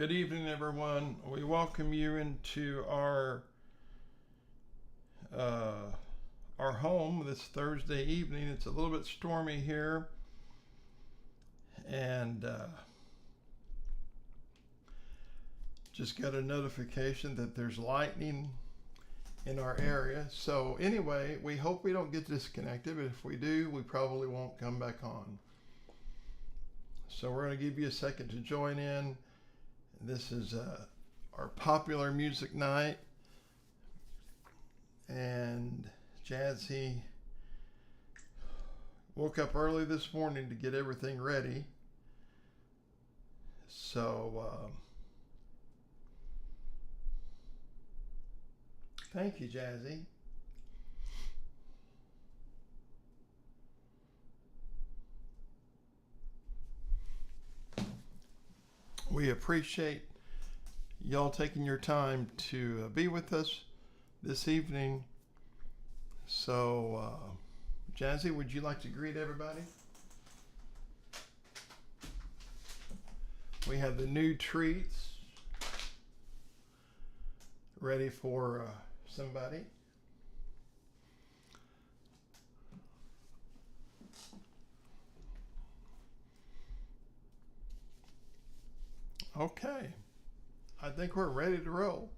Good evening, everyone. We welcome you into uh, our home this Thursday evening. It's a little bit stormy here, and just got a notification that there's lightning in our area. So anyway, we hope we don't get disconnected, but if we do, we probably won't come back on. So we're going to give you a second to join in. This is our popular music night, and Jazzy woke up early this morning to get everything ready. So thank you, Jazzy. We appreciate y'all taking your time to be with us this evening. So, Jazzy, would you like to greet everybody? We have the new treats ready for somebody. Okay, I think we're ready to roll.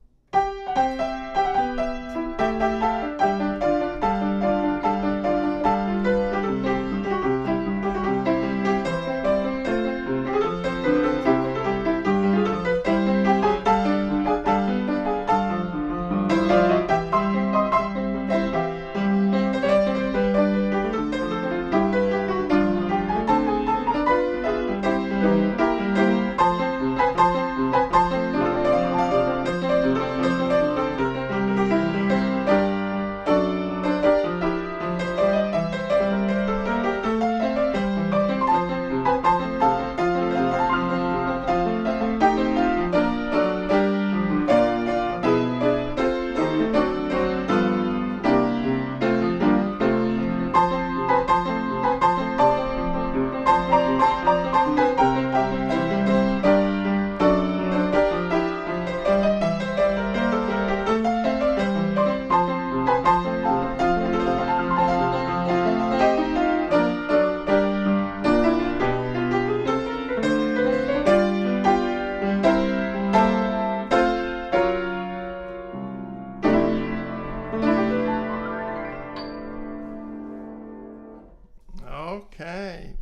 Okay.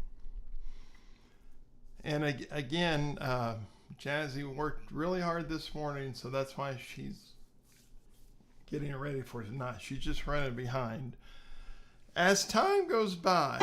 And again, Jazzy worked really hard this morning, so that's why she's getting ready for tonight. She's just running behind. As time goes by,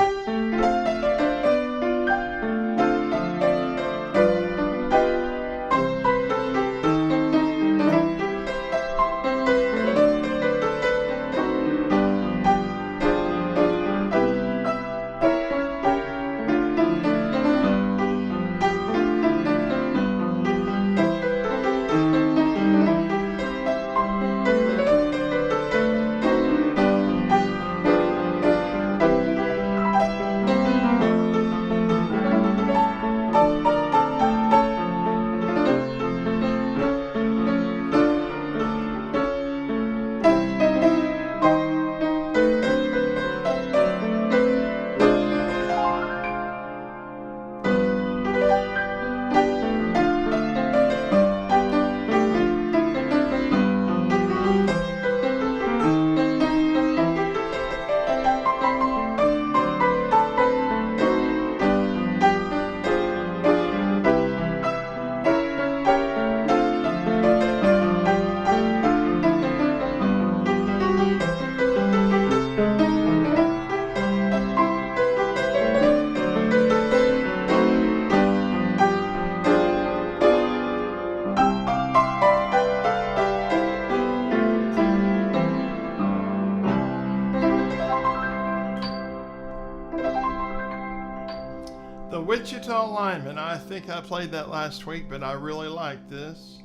the Wichita Lineman. I think I played that last week, but I really like this.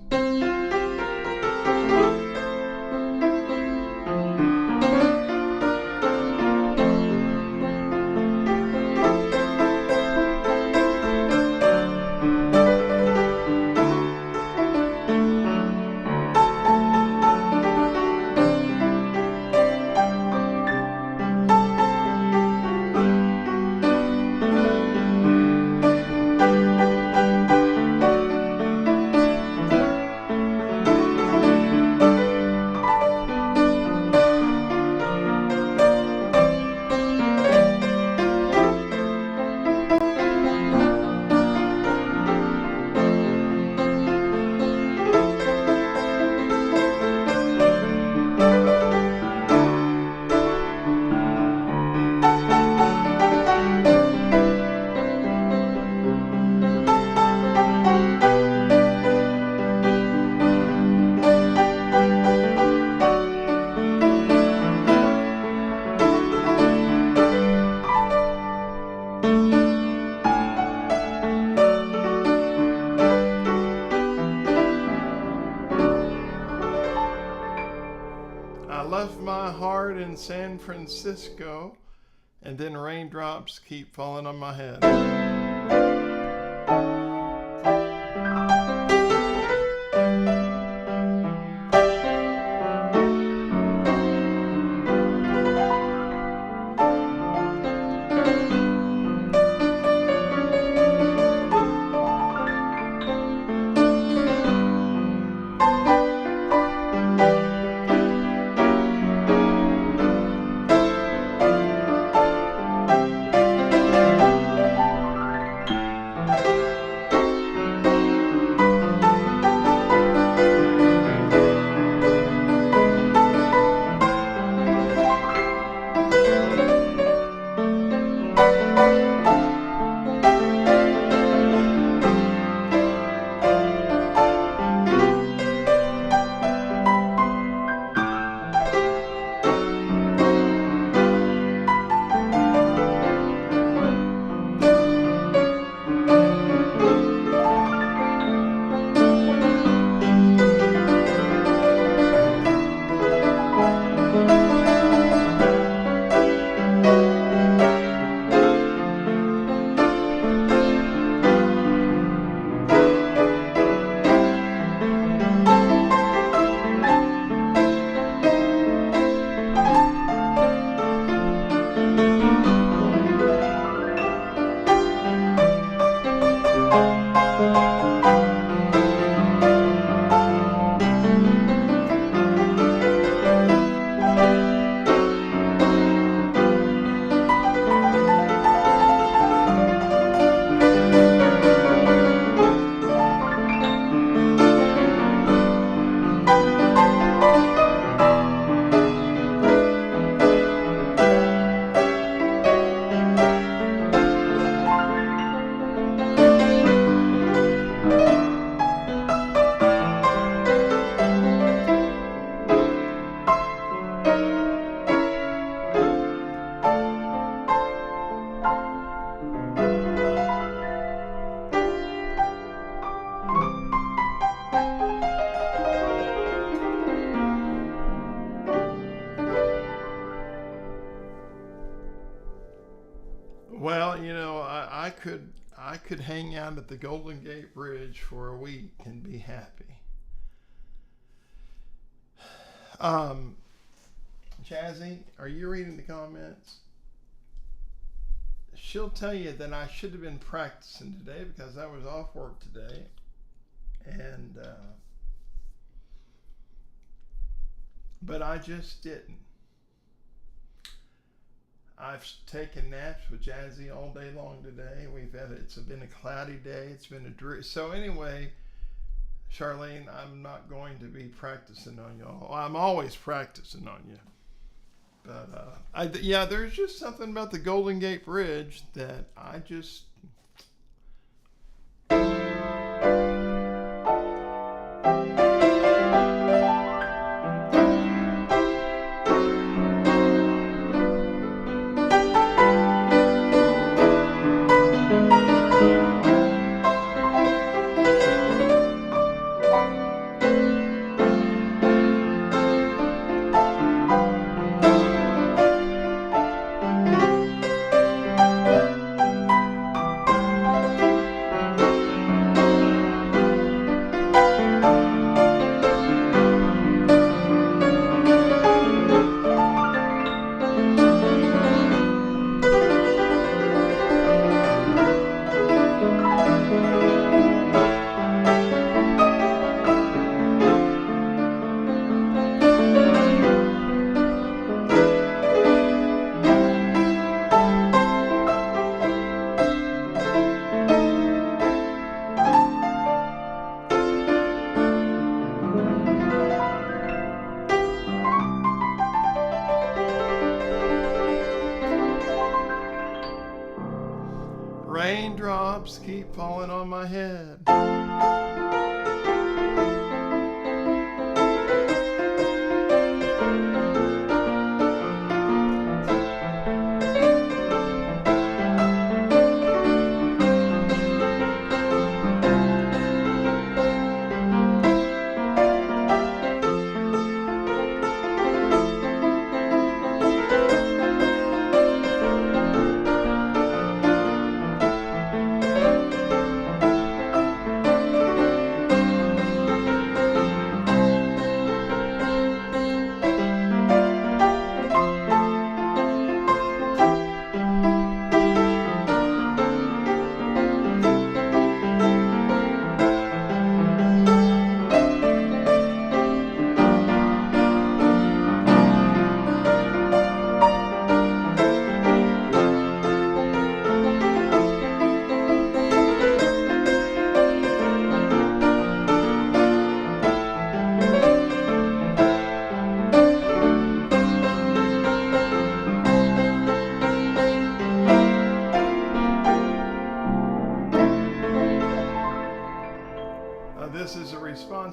in San Francisco, and then raindrops keep falling on my head. Well, I could hang out at the Golden Gate Bridge for a week and be happy. Jazzy, are you reading the comments? She'll tell you that I should have been practicing today because I was off work today, and but I just didn't. I've taken naps with Jazzy all day long today. It's been a cloudy day. It's been a dreary. So anyway, Charlene, I'm not going to be practicing on y'all. I'm always practicing on you. But there's just something about the Golden Gate Bridge that I just. Raindrops keep falling on my head.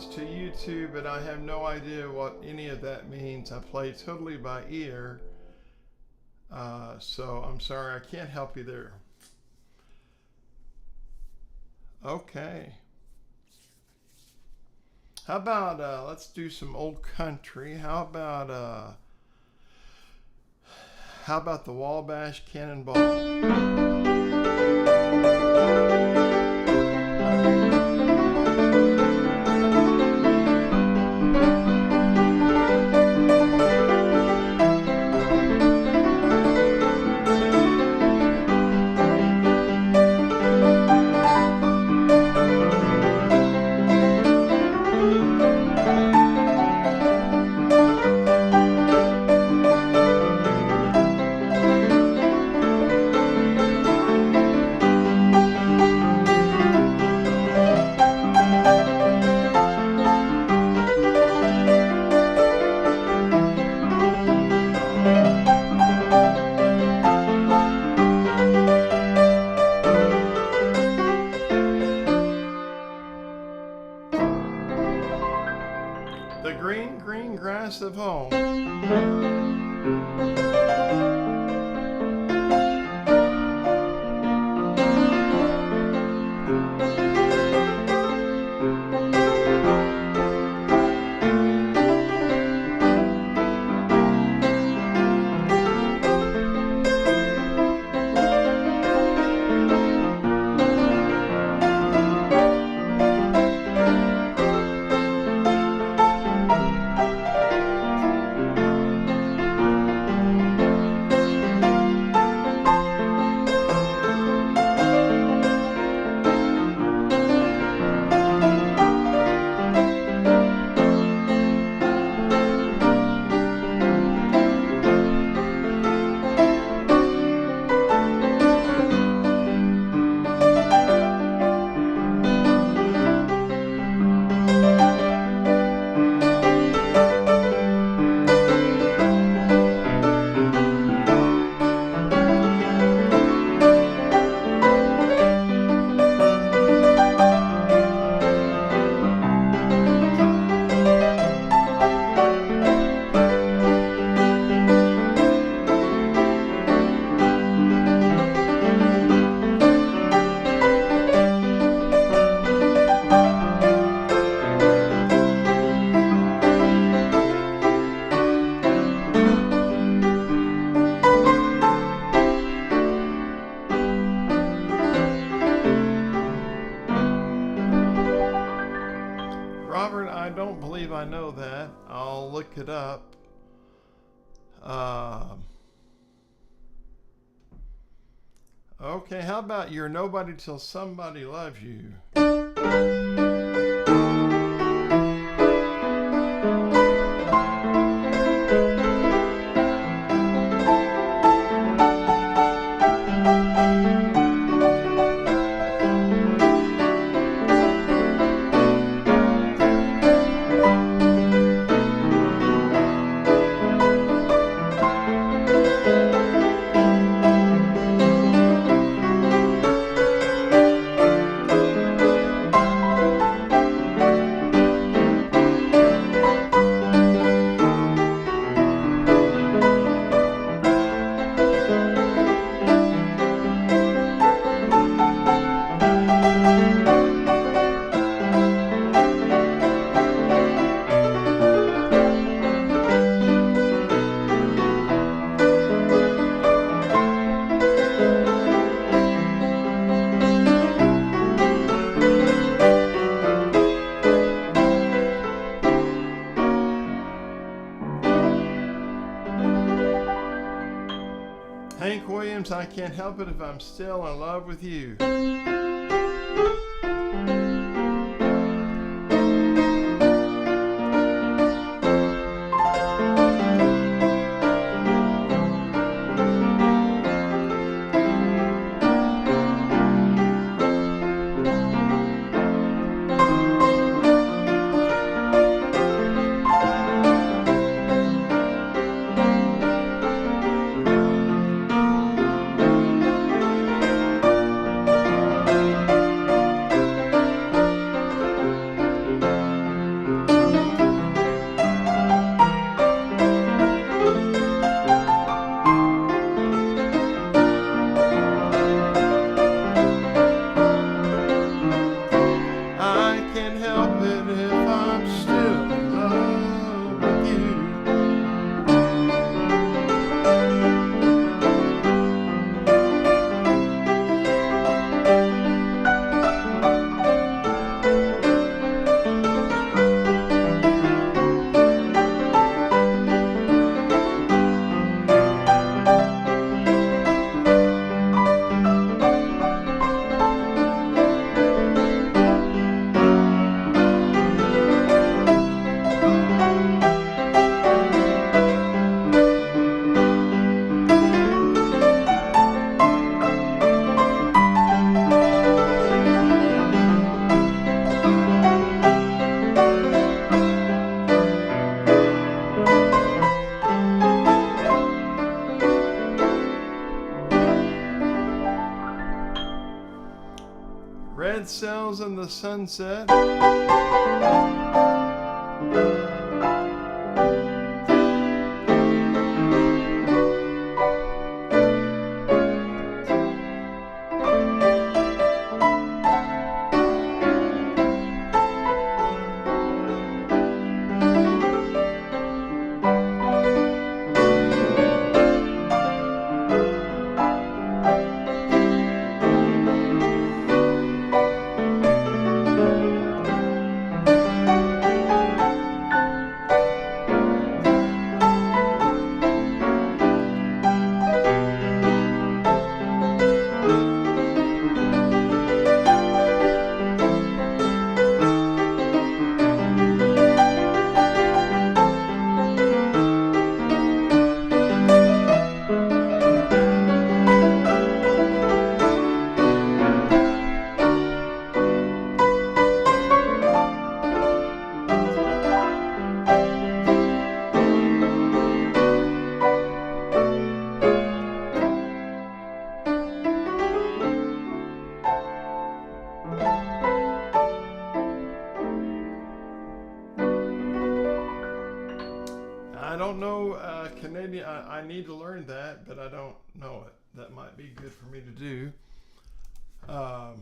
response to YouTube, but I have no idea what any of that means. I play totally by ear. So I'm sorry, I can't help you there. Okay. How about, let's do some old country. How about the Wabash Cannonball? The green, green grass of home. Robert, I don't believe I know that. I'll look it up. Okay, how about You're Nobody Till Somebody Loves You? Hank Williams, I Can't Help It If I'm Still in Love with You. Red sails in the sunset. I don't know Canadian. I need to learn that, but I don't know it. That might be good for me to do. And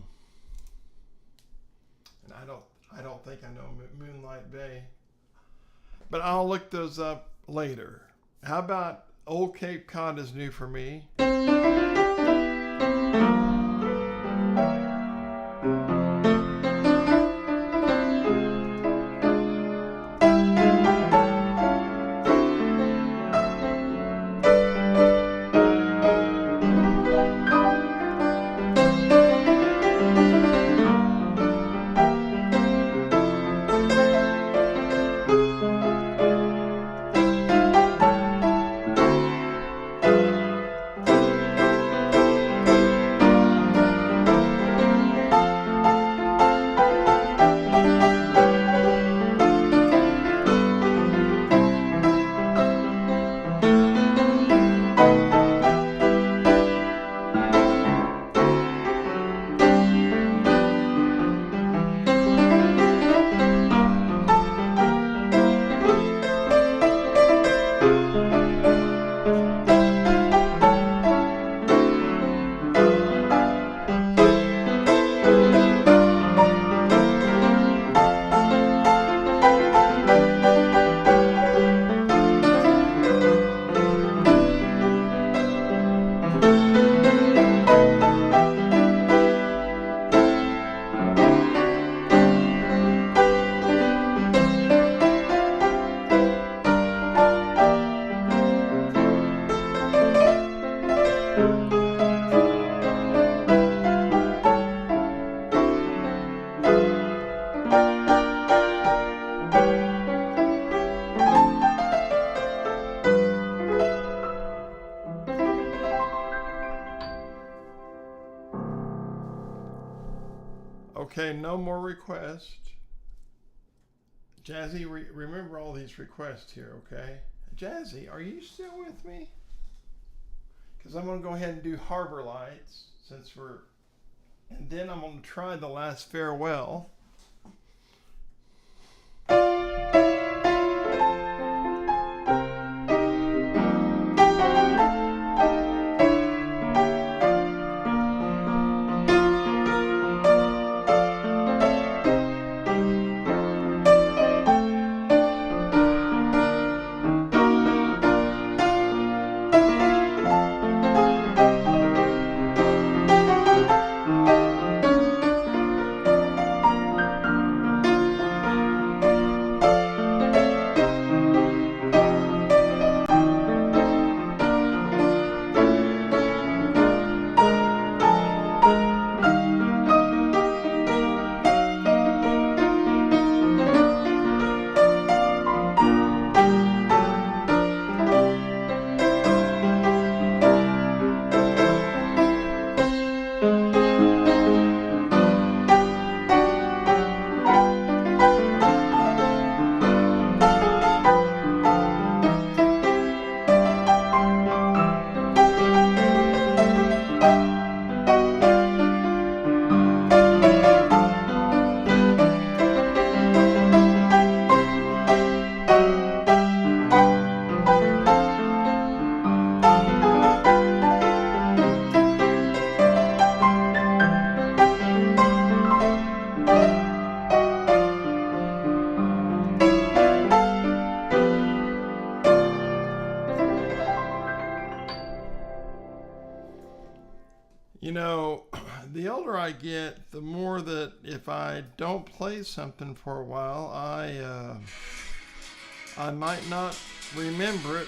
I don't think I know Moonlight Bay, but I'll look those up later. How about Old Cape Cod is new for me? Okay, no more requests. Jazzy, remember all these requests here, okay? Jazzy, are you still with me? Because I'm going to go ahead and do Harbor Lights since we're... And then I'm going to try The Last Farewell. You know, the older I get, the more that if I don't play something for a while, I might not remember it.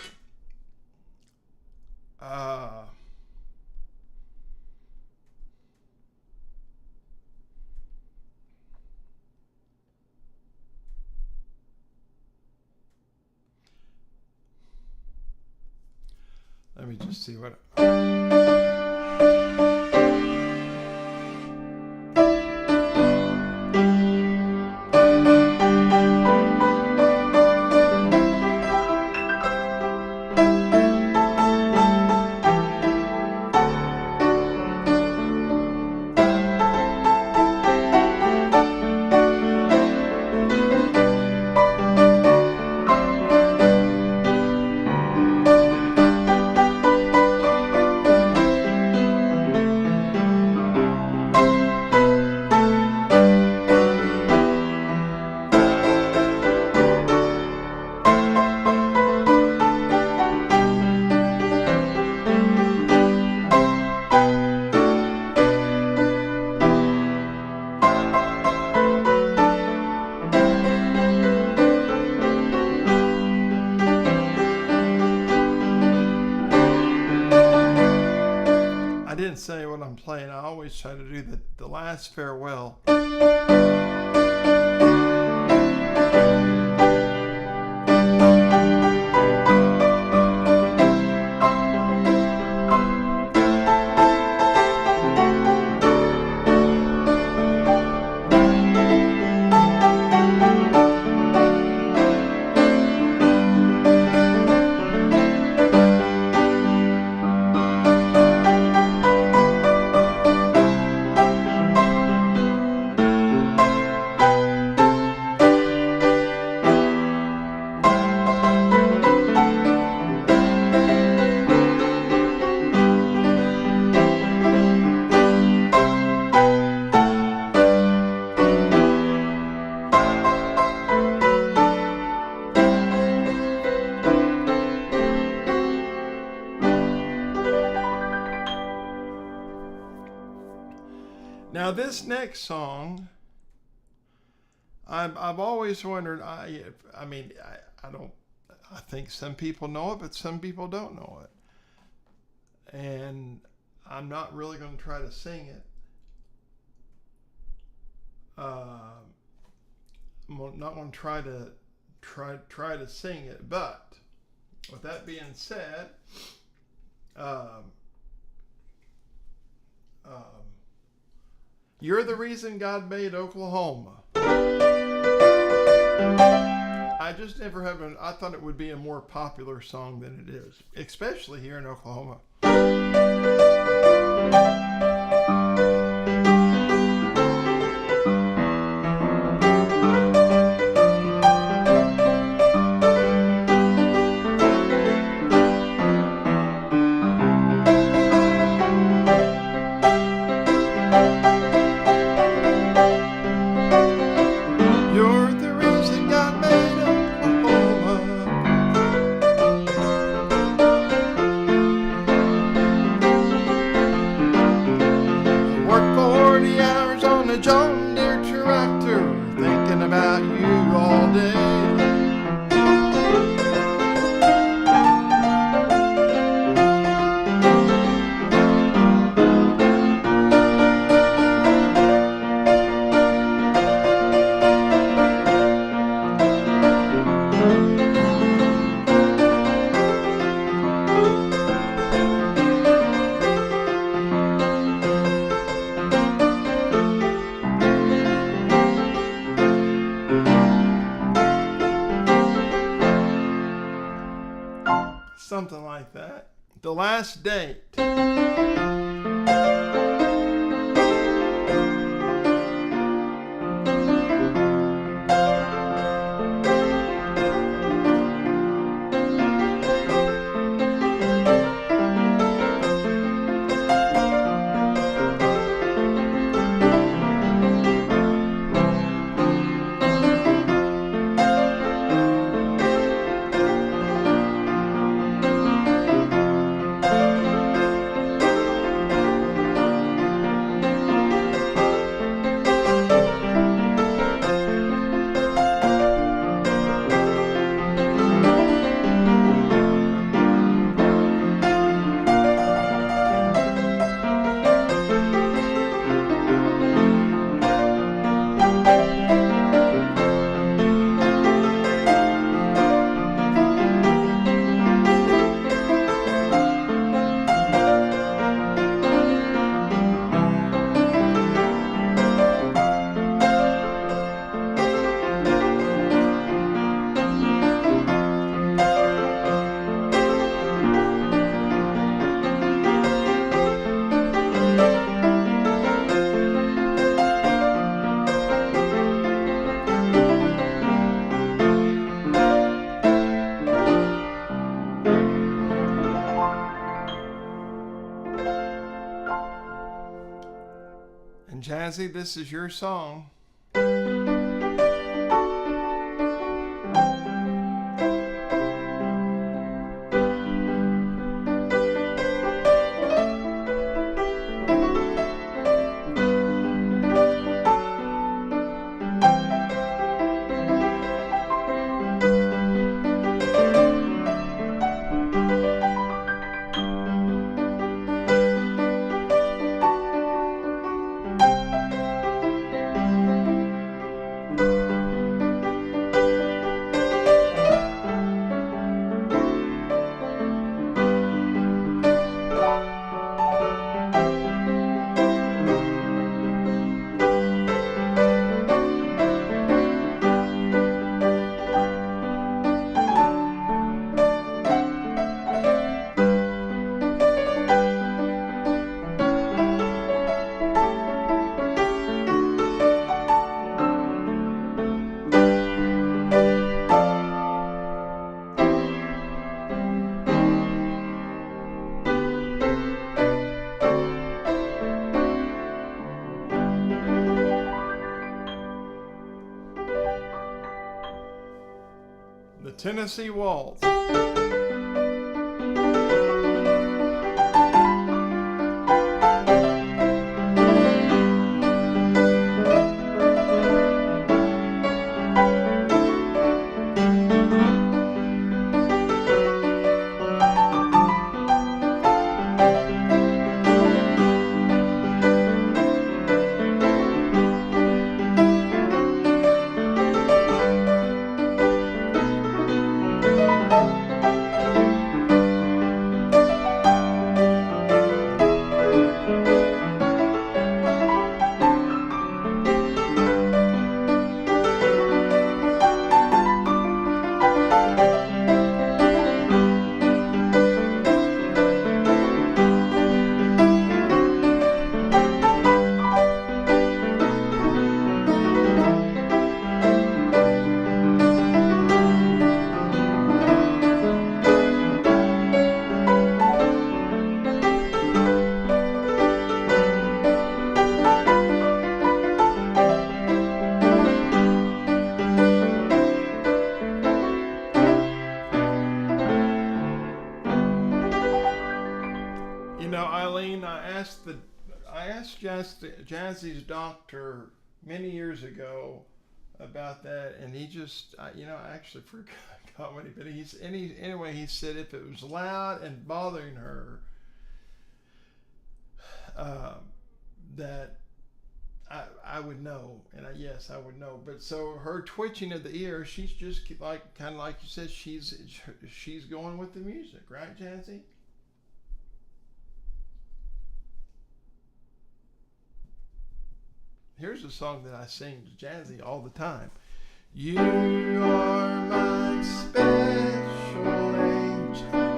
Uh, Let me just see what. I didn't say what I'm playing. I always try to do the last farewell. Now this next song, I've always wondered. I don't. I think some people know it, but some people don't know it. And I'm not really going to try to sing it. I'm not going to try to sing it. But with that being said, you're the reason God made Oklahoma. I just never have I thought it would be a more popular song than it is, especially here in Oklahoma. John Deere tractor, thinking about you all day. Something like that. The last date. And Jazzy, this is your song. The Tennessee Waltz. Eileen, I asked Jazzy's doctor many years ago about that, and he just, I actually forgot what he said. Anyway, he said if it was loud and bothering her, that I would know, and yes, I would know. But so her twitching of the ear, she's just kind of like you said, she's going with the music, right, Jazzy? Here's a song that I sing to Jazzy all the time. You are my special angel.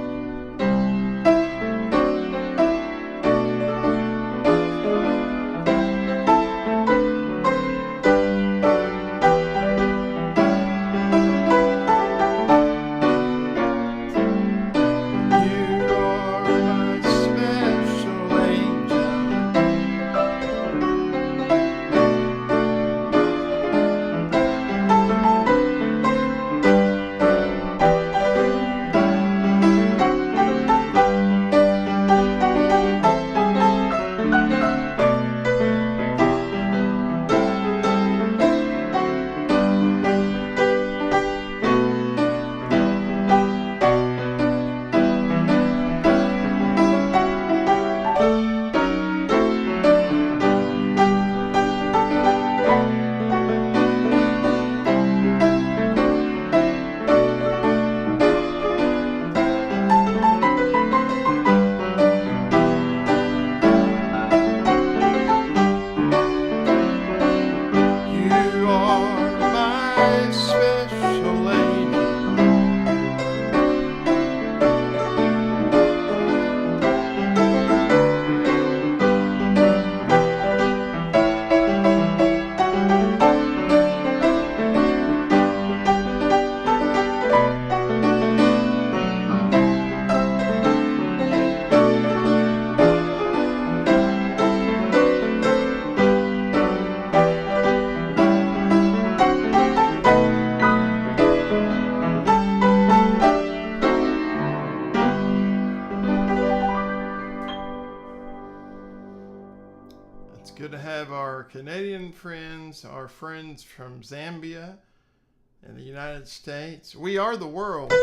It's good to have our Canadian friends, our friends from Zambia and the United States. We are the world.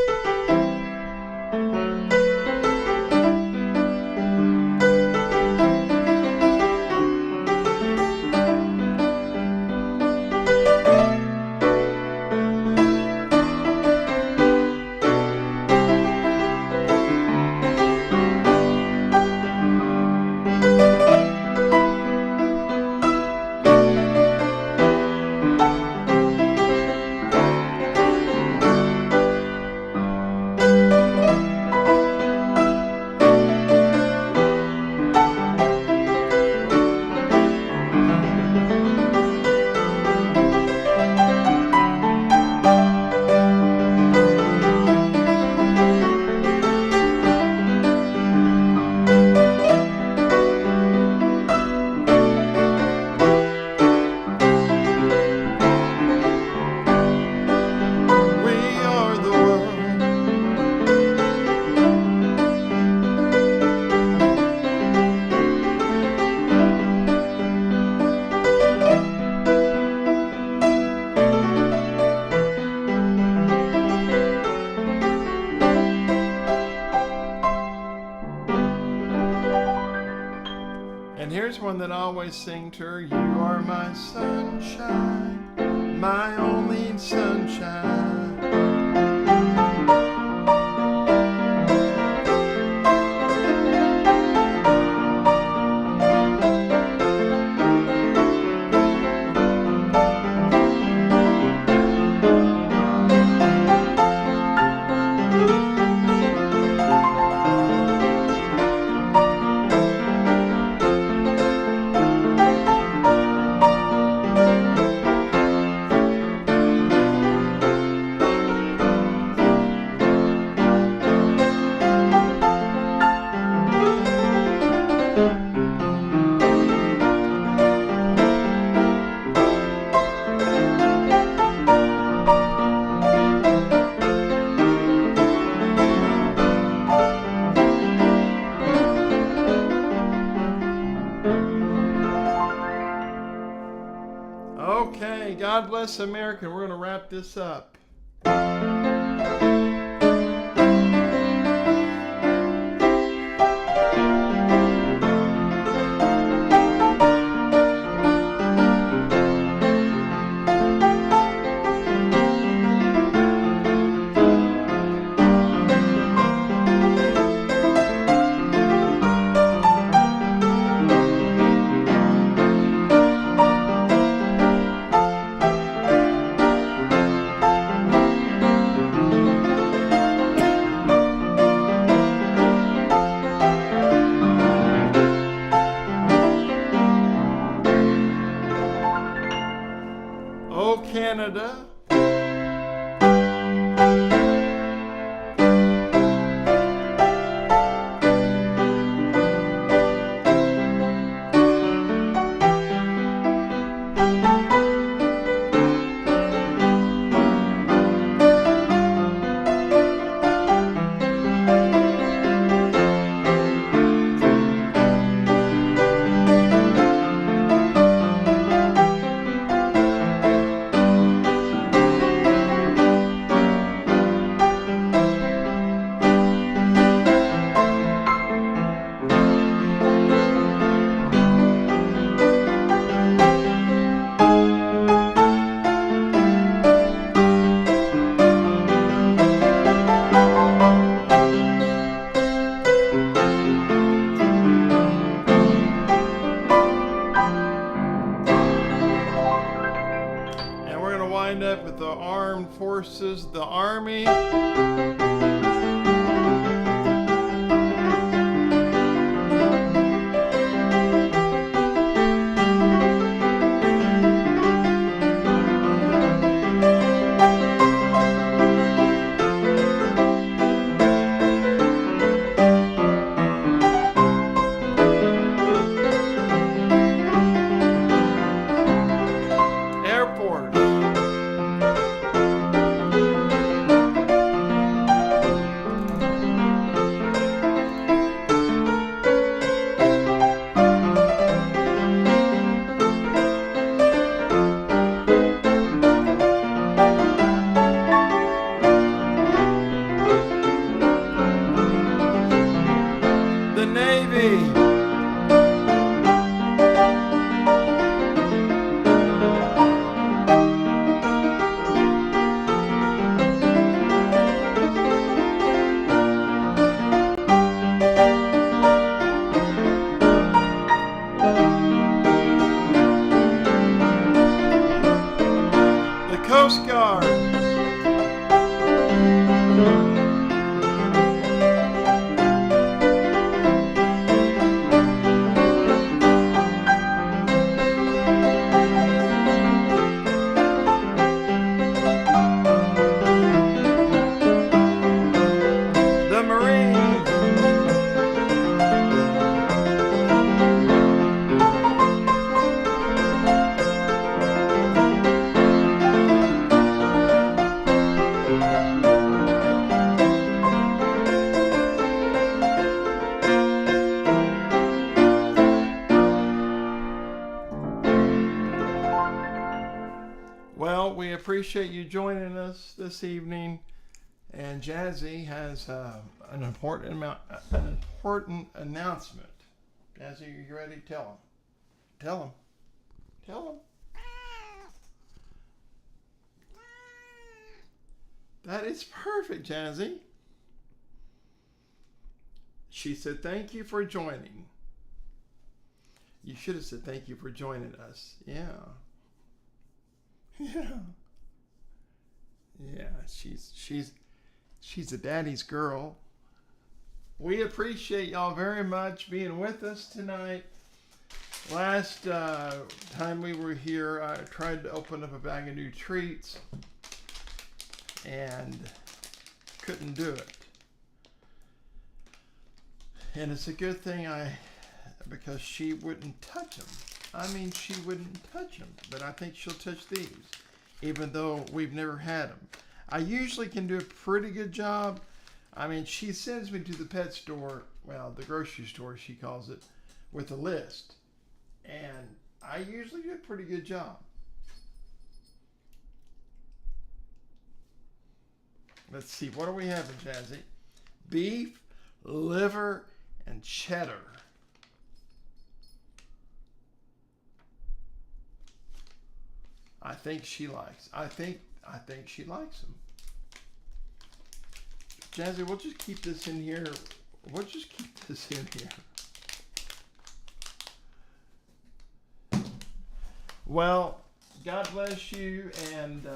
And here's one that I always sing to her. You are my sunshine, my only sunshine. Okay, God bless America. We're going to wrap this up. Oh, Canada. Wind up with the armed forces, the Army. Air Force. Well, we appreciate you joining us this evening. And Jazzy has an important announcement. Jazzy, are you ready? Tell him. Tell him. Tell him. That is perfect, Jazzy. She said, thank you for joining. You should have said thank you for joining us. Yeah. Yeah. Yeah, she's a daddy's girl. We appreciate y'all very much being with us tonight. Last time we were here, I tried to open up a bag of new treats and couldn't do it. And it's a good thing because she wouldn't touch them. I mean, she wouldn't touch them, but I think she'll touch these, even though we've never had them. I usually can do a pretty good job. I mean, she sends me to the pet store, well, the grocery store, she calls it, with a list. And I usually do a pretty good job. Let's see, what are we having, Jazzy? Beef, liver, and cheddar. I think she likes she likes them. Jazzy, we'll just keep this in here. We'll just keep this in here. Well, God bless you, and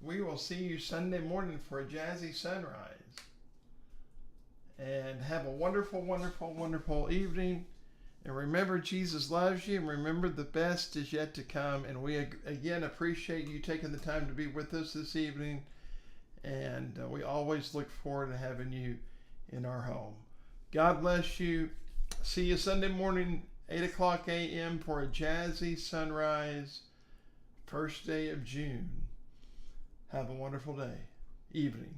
we will see you Sunday morning for a Jazzy sunrise. And have a wonderful, wonderful, wonderful evening. And remember, Jesus loves you, and remember the best is yet to come. And we again appreciate you taking the time to be with us this evening. And we always look forward to having you in our home. God bless you. See you Sunday morning, 8 o'clock a.m. for a Jazzy sunrise, first day of June. Have a wonderful day, evening.